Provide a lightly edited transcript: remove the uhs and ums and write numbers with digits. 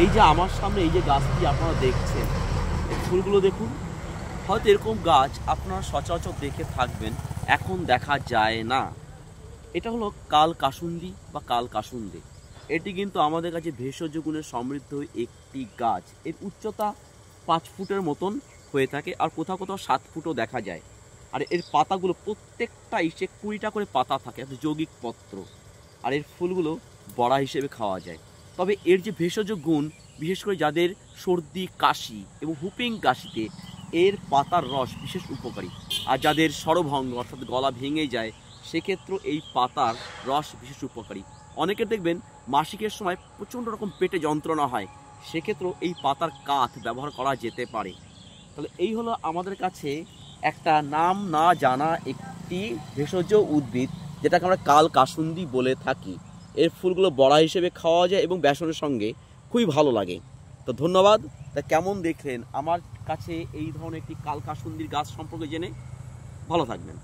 এই যে আমার সামনে এই যে গাছটি আপনারা দেখছেন, এই ফুলগুলো দেখুন। হয়তো এরকম গাছ আপনারা সচরাচর দেখে থাকবেন, এখন দেখা যায় না। এটা হলো কাল কাসুন্দি বা কাল কাসুন্দে। এটি কিন্তু আমাদের কাছে ভেষজ গুণে সমৃদ্ধ একটি গাছ। এর উচ্চতা 5 ফুটের মতন হয়ে থাকে, আর কোথাও কোথাও 7 ফুটও দেখা যায়। আর এর পাতাগুলো প্রত্যেকটা ইসে 20টা করে পাতা থাকে, যৌগিক পত্র। আর এর ফুলগুলো বড়া হিসেবে খাওয়া যায়। তবে এর যে ভেষজ গুণ, বিশেষ করে যাদের সর্দি কাশি এবং হুপিং কাশিতে এর পাতার রস বিশেষ উপকারী। আর যাদের স্বরভঙ্গ অর্থাৎ গলা ভেঙে যায়, সেক্ষেত্রেও এই পাতার রস বিশেষ উপকারী। অনেকের দেখবেন মাসিকের সময় প্রচণ্ড রকম পেটে যন্ত্রণা হয়, সেক্ষেত্রেও এই পাতার কাঠ ব্যবহার করা যেতে পারে। তাহলে এই হলো আমাদের কাছে একটা নাম না জানা একটি ভেষজ উদ্ভিদ, যেটাকে আমরা কাল কাসুন্দি বলে থাকি। এর ফুলগুলো বড়া হিসেবে খাওয়া যায় এবং বেসনের সঙ্গে খুবই ভালো লাগে। তো ধন্যবাদ। তা কেমন দেখলেন আমার কাছে এই ধরনের একটি কাল কাসুন্দির গাছ সম্পর্কে জেনে? ভালো থাকবেন।